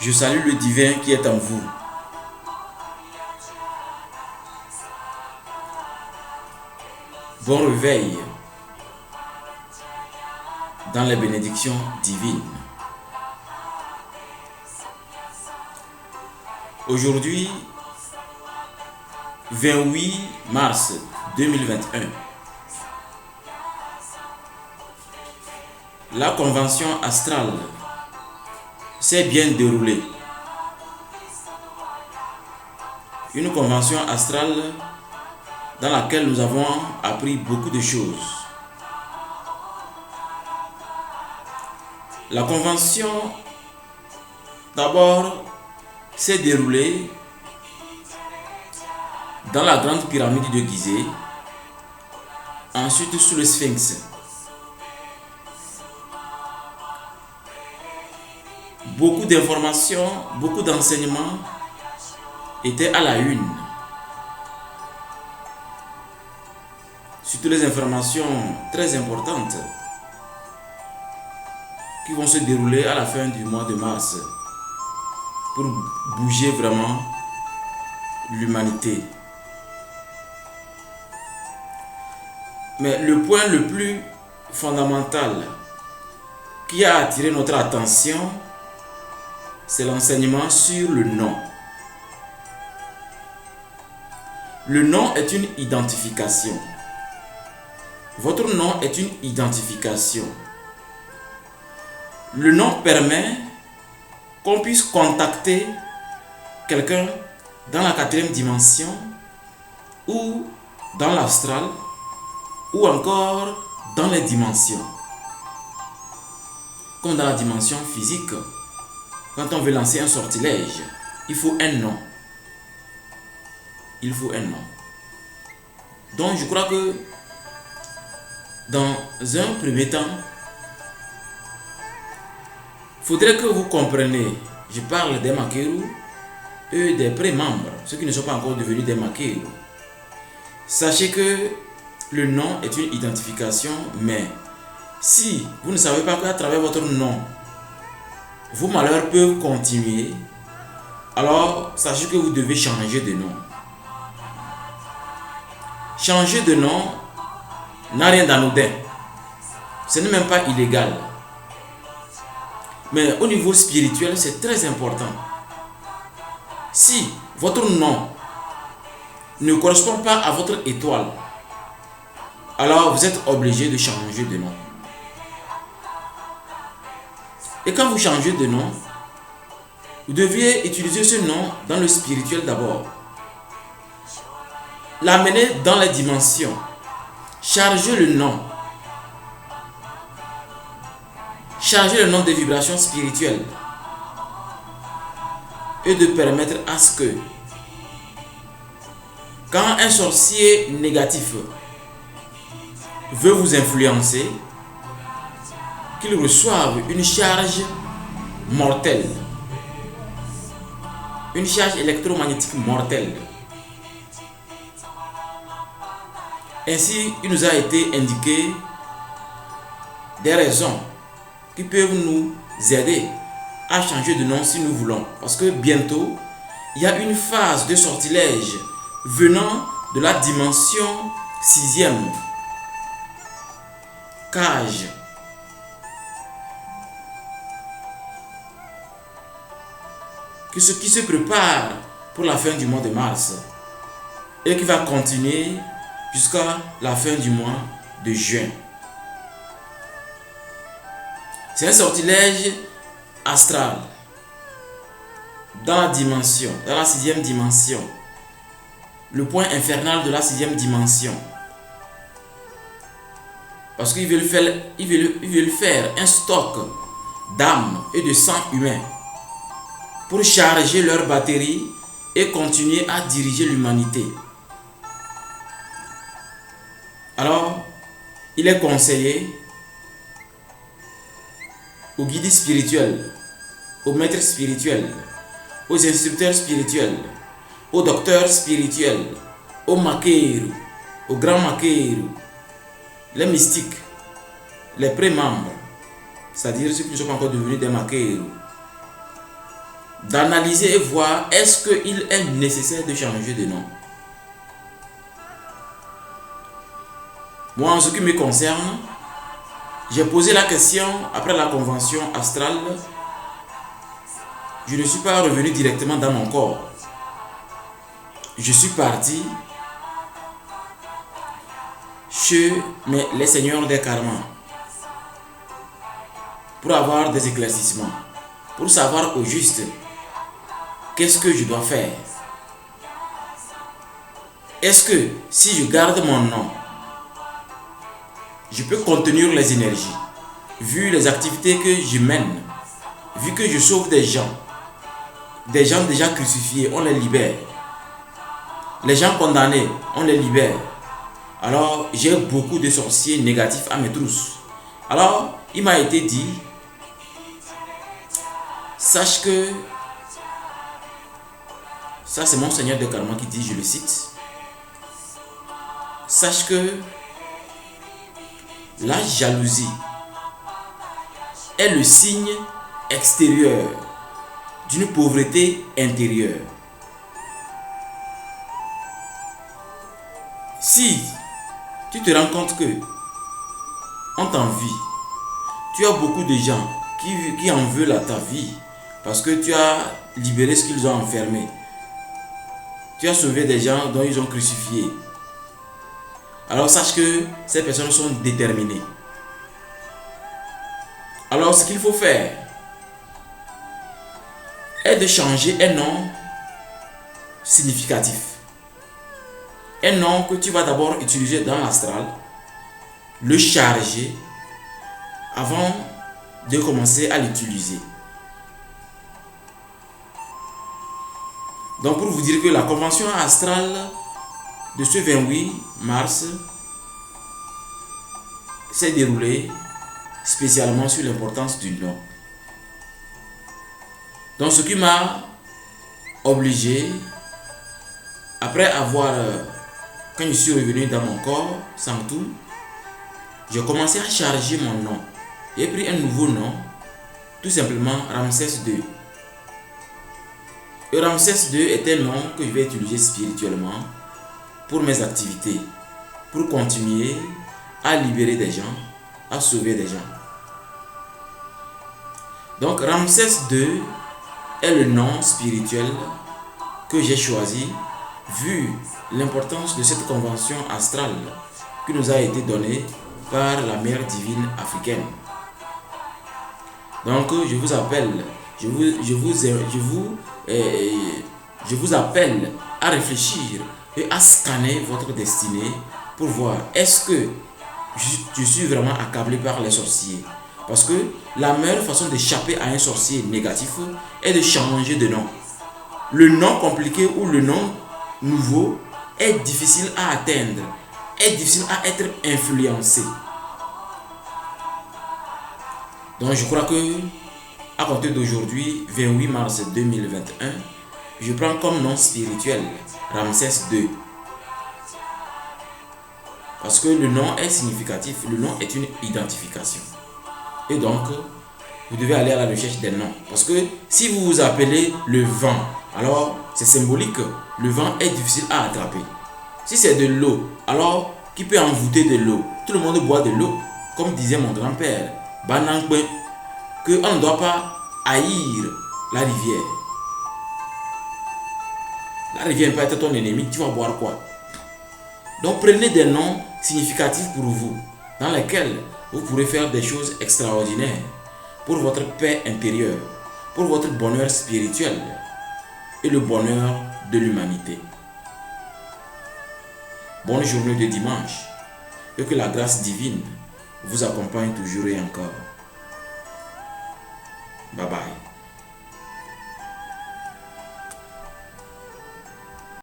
Je salue le divin qui est en vous. Bon réveil dans les bénédictions divines. Aujourd'hui, 28 mars 2021, la convention astrale s'est bien déroulée. Une convention astrale dans laquelle nous avons appris beaucoup de choses. La convention, d'abord, s'est déroulée dans la grande pyramide de Gizeh, ensuite sous le Sphinx. Beaucoup d'informations, beaucoup d'enseignements étaient à la une. Surtout les informations très importantes qui vont se dérouler à la fin du mois de mars pour bouger vraiment l'humanité. Mais le point le plus fondamental qui a attiré notre attention, c'est l'enseignement sur le nom. Le nom est une identification. Votre nom est une identification. Le nom permet qu'on puisse contacter quelqu'un dans la 4e dimension ou dans l'astral ou encore dans les dimensions. Comme dans la dimension physique, quand on veut lancer un sortilège, il faut un nom. Il faut un nom. Donc je crois que dans un premier temps, il faudrait que vous compreniez, je parle des Makeru et des pré-membres, ceux qui ne sont pas encore devenus des Makeru. Sachez que le nom est une identification, mais si vous ne savez pas qu'à travers votre nom, vos malheurs peuvent continuer, alors sachez que vous devez changer de nom. Changer de nom n'a rien d'anodin. Ce n'est même pas illégal. Mais au niveau spirituel, c'est très important. Si votre nom ne correspond pas à votre étoile, alors vous êtes obligé de changer de nom. Et quand vous changez de nom, vous deviez utiliser ce nom dans le spirituel d'abord. L'amener dans les dimensions. Charger le nom. Charger le nom des vibrations spirituelles. Et de permettre à ce que, quand un sorcier négatif veut vous influencer, qu'il reçoive une charge mortelle. Une charge électromagnétique mortelle. Ainsi, il nous a été indiqué des raisons qui peuvent nous aider à changer de nom si nous voulons. Parce que bientôt, il y a une phase de sortilège venant de la dimension 6e. Cage. Qui se prépare pour la fin du mois de mars et qui va continuer jusqu'à la fin du mois de juin. C'est un sortilège astral dans la dimension, dans la 6e dimension, le point infernal de la 6e dimension. Parce qu'ils veulent faire un stock d'âmes et de sang humain pour charger leur batterie et continuer à diriger l'humanité. Alors, il est conseillé aux guides spirituels, aux maîtres spirituels, aux instructeurs spirituels, aux docteurs spirituels, aux makeru, aux grands makeru, les mystiques, les pré-membres, c'est-à-dire ceux qui ne sont pas encore devenus des makeru, d'analyser et voir est-ce qu'il est nécessaire de changer de nom. Moi, en ce qui me concerne, j'ai posé la question après la convention astrale. Je ne suis pas revenu directement dans mon corps. Je suis parti chez les seigneurs des karmas pour avoir des éclaircissements, pour savoir au juste qu'est-ce que je dois faire. Est-ce que si je garde mon nom, je peux contenir les énergies, vu les activités que je mène, vu que je sauve des gens déjà crucifiés, on les libère. Les gens condamnés, on les libère. Alors, j'ai beaucoup de sorciers négatifs à mes trousses. Alors, il m'a été dit, sache que, ça c'est mon seigneur de karma qui dit, je le cite, sache que la jalousie est le signe extérieur d'une pauvreté intérieure. Si tu te rends compte que on t'envie, tu as beaucoup de gens qui en veulent à ta vie parce que tu as libéré ce qu'ils ont enfermé, tu as sauvé des gens dont ils ont crucifié, alors sache que ces personnes sont déterminées. Alors ce qu'il faut faire est de changer un nom significatif. Un nom que tu vas d'abord utiliser dans l'astral, le charger avant de commencer à l'utiliser. Donc pour vous dire que la convention astrale de ce 28 mars s'est déroulée spécialement sur l'importance du nom. Donc ce qui m'a obligé, après avoir, quand je suis revenu dans mon corps, sans tout, j'ai commencé à charger mon nom. J'ai pris un nouveau nom, tout simplement Ramsès II. Et Ramsès II est un nom que je vais utiliser spirituellement pour mes activités, pour continuer à libérer des gens, à sauver des gens. Donc Ramsès II est le nom spirituel que j'ai choisi vu l'importance de cette convention astrale qui nous a été donnée par la mère divine africaine. Donc je vous appelle, je vous appelle à réfléchir et à scanner votre destinée pour voir est-ce que je suis vraiment accablé par les sorciers. Parce que la meilleure façon d'échapper à un sorcier négatif est de changer de nom. Le nom compliqué ou le nom nouveau est difficile à atteindre, est difficile à être influencé. Donc je crois que à compter d'aujourd'hui, 28 mars 2021, je prends comme nom spirituel Ramsès II. Parce que le nom est significatif, le nom est une identification. Et donc, vous devez aller à la recherche des noms. Parce que si vous vous appelez le vent, alors c'est symbolique. Le vent est difficile à attraper. Si c'est de l'eau, alors qui peut envoûter de l'eau? Tout le monde boit de l'eau. Comme disait mon grand-père, Banangbe, qu'on ne doit pas haïr la rivière. La rivière peut être ton ennemi, tu vas boire quoi? Donc prenez des noms significatifs pour vous, dans lesquels vous pourrez faire des choses extraordinaires pour votre paix intérieure, pour votre bonheur spirituel et le bonheur de l'humanité. Bonne journée de dimanche et que la grâce divine vous accompagne toujours et encore. Bye bye.